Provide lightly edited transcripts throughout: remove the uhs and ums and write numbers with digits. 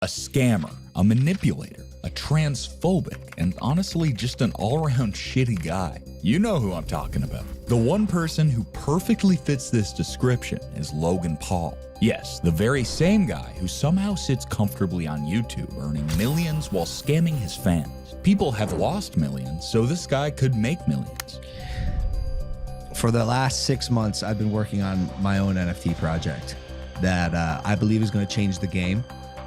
A scammer, a manipulator, a transphobic, and honestly just an all-around shitty guy. You know who I'm talking about. The one person who perfectly fits this description is Logan Paul. Yes, the very same guy who somehow sits comfortably on YouTube earning millions while scamming his fans. People have lost millions, so this guy could make millions. For the last 6 months, I've been working on my own NFT project that I believe is going to change the game.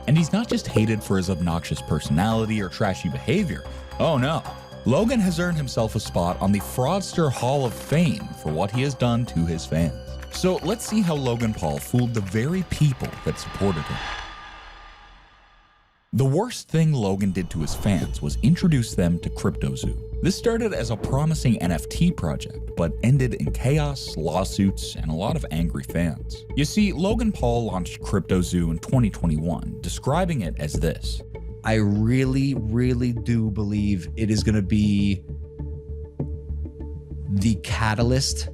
And he's not just hated for his obnoxious personality or trashy behavior. Oh no. Logan has earned himself a spot on the Fraudster Hall of Fame for what he has done to his fans. So let's see how Logan Paul fooled the very people that supported him. The worst thing Logan did to his fans was introduce them to CryptoZoo. This started as a promising NFT project, but ended in chaos, lawsuits, and a lot of angry fans. You see, Logan Paul launched CryptoZoo in 2021, describing it as this. I really, really do believe it is going to be the catalyst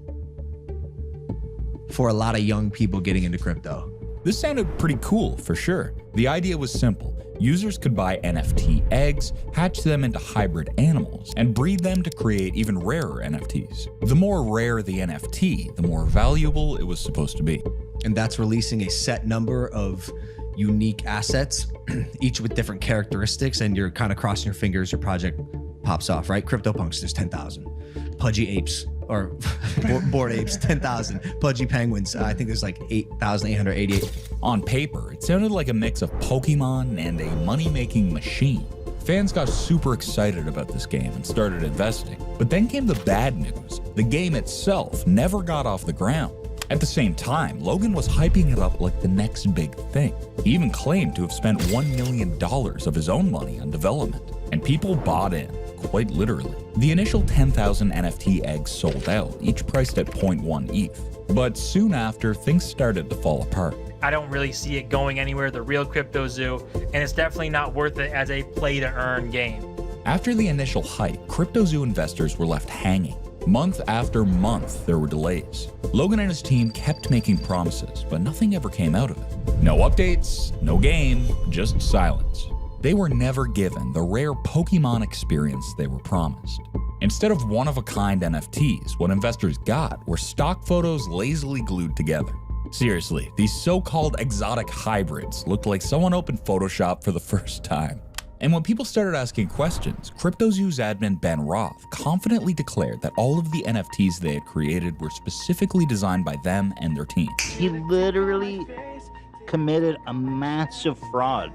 for a lot of young people getting into crypto. This sounded pretty cool, for sure. The idea was simple. Users could buy NFT eggs, hatch them into hybrid animals, and breed them to create even rarer NFTs. The more rare the NFT, the more valuable it was supposed to be. And that's releasing a set number of unique assets, each with different characteristics, and you're kind of crossing your fingers, your project pops off, right? CryptoPunks, there's 10,000. Pudgy Apes, or Bored Apes, 10,000. Pudgy Penguins, I think there's like 8,888. On paper, it sounded like a mix of Pokemon and a money-making machine. Fans got super excited about this game and started investing. But then came the bad news. The game itself never got off the ground. At the same time, Logan was hyping it up like the next big thing. He even claimed to have spent $1 million of his own money on development. And people bought in, quite literally. The initial 10,000 NFT eggs sold out, each priced at 0.1 ETH. But soon after, things started to fall apart. I don't really see it going anywhere, the real CryptoZoo, and it's definitely not worth it as a play-to-earn game. After the initial hype, CryptoZoo investors were left hanging. Month after month, there were delays. Logan and his team kept making promises, but nothing ever came out of it. No updates, no game, just silence. They were never given the rare Pokemon experience they were promised. Instead of one-of-a-kind NFTs, what investors got were stock photos lazily glued together. Seriously, these so-called exotic hybrids looked like someone opened Photoshop for the first time. And when people started asking questions, CryptoZoo's admin Ben Roth confidently declared that all of the NFTs they had created were specifically designed by them and their team. He literally committed a massive fraud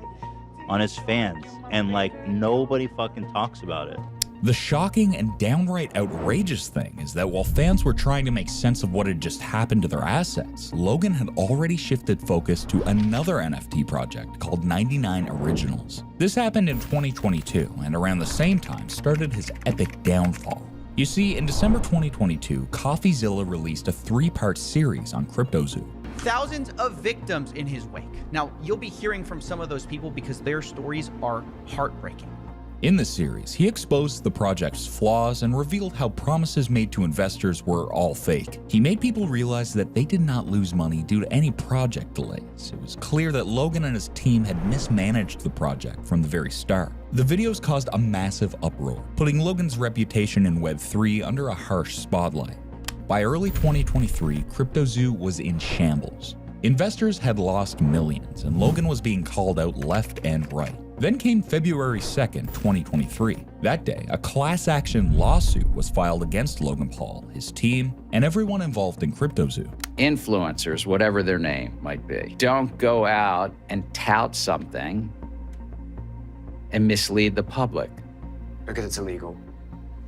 on his fans, and like nobody fucking talks about it. The shocking and downright outrageous thing is that while fans were trying to make sense of what had just happened to their assets, Logan had already shifted focus to another NFT project called 99 Originals. This happened in 2022, and around the same time started his epic downfall. You see, in December 2022, CoffeeZilla released a 3-part series on CryptoZoo. Thousands of victims in his wake. Now, you'll be hearing from some of those people because their stories are heartbreaking. In this series, he exposed the project's flaws and revealed how promises made to investors were all fake. He made people realize that they did not lose money due to any project delays. It was clear that Logan and his team had mismanaged the project from the very start. The videos caused a massive uproar, putting Logan's reputation in Web3 under a harsh spotlight. By early 2023, CryptoZoo was in shambles. Investors had lost millions, and Logan was being called out left and right. Then came February 2nd, 2023. That day, a class action lawsuit was filed against Logan Paul, his team, and everyone involved in CryptoZoo. Influencers, whatever their name might be, don't go out and tout something and mislead the public. Because it's illegal.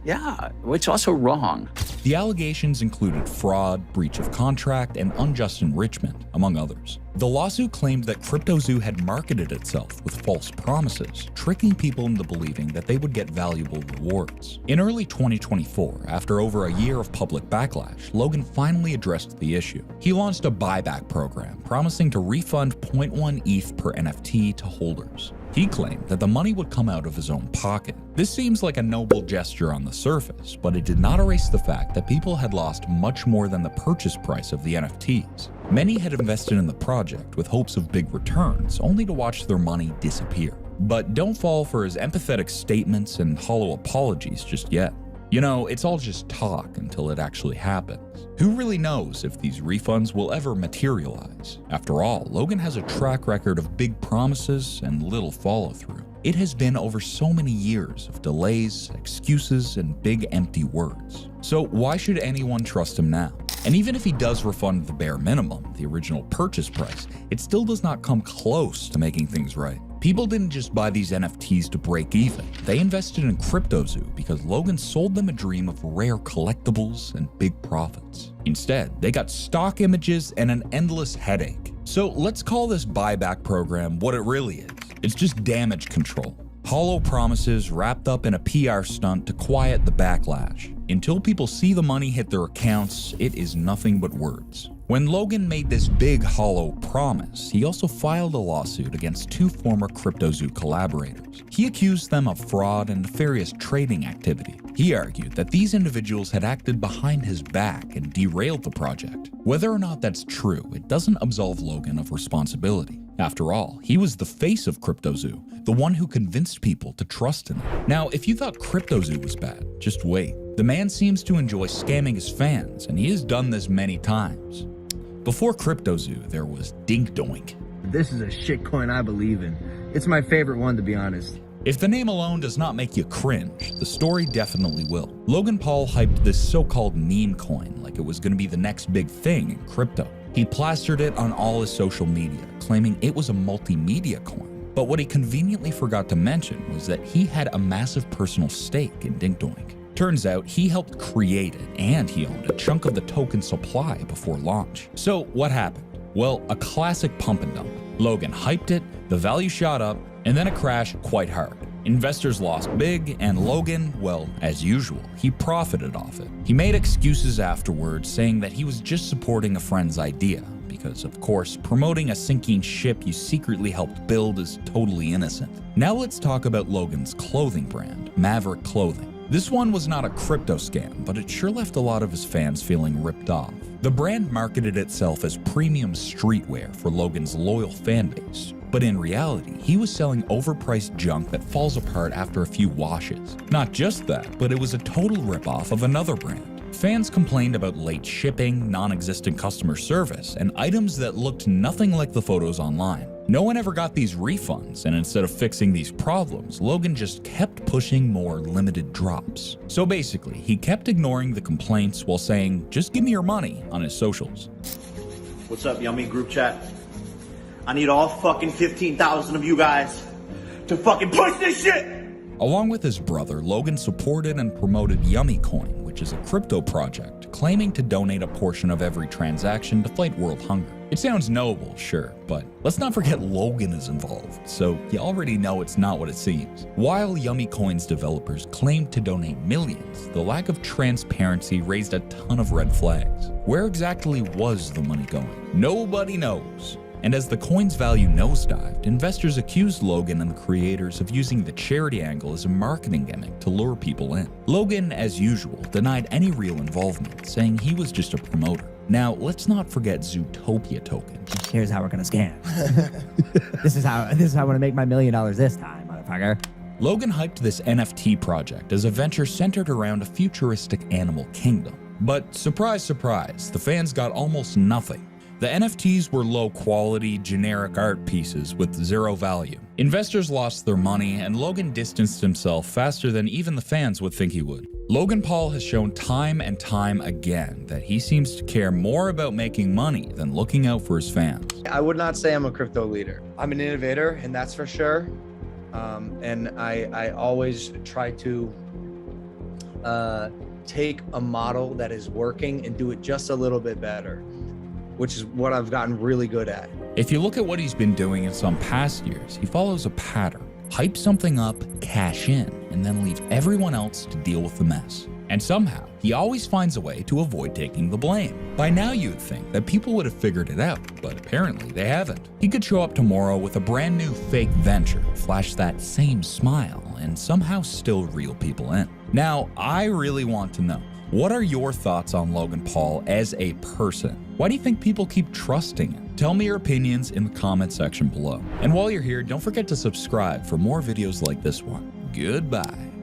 Yeah, it's also wrong. The allegations included fraud, breach of contract, and unjust enrichment, among others. The lawsuit claimed that CryptoZoo had marketed itself with false promises, tricking people into believing that they would get valuable rewards. In early 2024, after over a year of public backlash, Logan finally addressed the issue. He launched a buyback program, promising to refund 0.1 ETH per NFT to holders. He claimed that the money would come out of his own pocket. This seems like a noble gesture on the surface, but it did not erase the fact that people had lost much more than the purchase price of the NFTs. Many had invested in the project with hopes of big returns, only to watch their money disappear. But don't fall for his empathetic statements and hollow apologies just yet. You know, it's all just talk until it actually happens. Who really knows if these refunds will ever materialize? After all, Logan has a track record of big promises and little follow-through. It has been over so many years of delays, excuses, and big empty words. So why should anyone trust him now? And even if he does refund the bare minimum, the original purchase price, it still does not come close to making things right. People didn't just buy these NFTs to break even. They invested in CryptoZoo because Logan sold them a dream of rare collectibles and big profits. Instead, they got stock images and an endless headache. So let's call this buyback program what it really is. It's just damage control. Hollow promises wrapped up in a PR stunt to quiet the backlash. Until people see the money hit their accounts, it is nothing but words. When Logan made this big hollow promise, he also filed a lawsuit against 2 former CryptoZoo collaborators. He accused them of fraud and nefarious trading activity. He argued that these individuals had acted behind his back and derailed the project. Whether or not that's true, it doesn't absolve Logan of responsibility. After all, he was the face of CryptoZoo, the one who convinced people to trust in him. Now, if you thought CryptoZoo was bad, just wait. The man seems to enjoy scamming his fans, and he has done this many times. Before CryptoZoo, there was DinkDoink. This is a shitcoin I believe in. It's my favorite one, to be honest. If the name alone does not make you cringe, the story definitely will. Logan Paul hyped this so-called meme coin like it was going to be the next big thing in crypto. He plastered it on all his social media, claiming it was a multimedia coin. But what he conveniently forgot to mention was that he had a massive personal stake in DinkDoink. Turns out he helped create it, and he owned a chunk of the token supply before launch. So what happened? Well, a classic pump and dump. Logan hyped it, the value shot up, and then it crashed quite hard. Investors lost big, and Logan, well, as usual, he profited off it. He made excuses afterwards, saying that he was just supporting a friend's idea, because of course, promoting a sinking ship you secretly helped build is totally innocent. Now let's talk about Logan's clothing brand, Maverick Clothing. This one was not a crypto scam, but it sure left a lot of his fans feeling ripped off. The brand marketed itself as premium streetwear for Logan's loyal fan base, but in reality, he was selling overpriced junk that falls apart after a few washes. Not just that, but it was a total ripoff of another brand. Fans complained about late shipping, non-existent customer service, and items that looked nothing like the photos online. No one ever got these refunds, and instead of fixing these problems, Logan just kept pushing more limited drops. So basically, he kept ignoring the complaints while saying, "Just give me your money," on his socials. What's up, Yummy group chat? I need all fucking 15,000 of you guys to fucking push this shit! Along with his brother, Logan supported and promoted Yummy Coin, which is a crypto project claiming to donate a portion of every transaction to fight world hunger. It sounds noble, sure, but let's not forget Logan is involved, so you already know it's not what it seems. While Yummy Coin's developers claimed to donate millions, the lack of transparency raised a ton of red flags. Where exactly was the money going? Nobody knows. And as the coin's value nosedived, investors accused Logan and the creators of using the charity angle as a marketing gimmick to lure people in. Logan, as usual, denied any real involvement, saying he was just a promoter. Now, let's not forget Zootopia token. Here's how we're gonna scam. This is how I want to make my $1 million this time, motherfucker. Logan hyped this NFT project as a venture centered around a futuristic animal kingdom. But surprise, surprise, the fans got almost nothing. The NFTs were low-quality, generic art pieces with zero value. Investors lost their money, and Logan distanced himself faster than even the fans would think he would. Logan Paul has shown time and time again that he seems to care more about making money than looking out for his fans. I would not say I'm a crypto leader. I'm an innovator, and that's for sure. And I always try to take a model that is working and do it just a little bit better, which is what I've gotten really good at. If you look at what he's been doing in some past years, he follows a pattern. Hype something up, cash in, and then leave everyone else to deal with the mess. And somehow, he always finds a way to avoid taking the blame. By now you'd think that people would have figured it out, but apparently they haven't. He could show up tomorrow with a brand new fake venture, flash that same smile, and somehow still reel people in. Now, I really want to know, what are your thoughts on Logan Paul as a person? Why do you think people keep trusting him? Tell me your opinions in the comment section below. And while you're here, don't forget to subscribe for more videos like this one. Goodbye.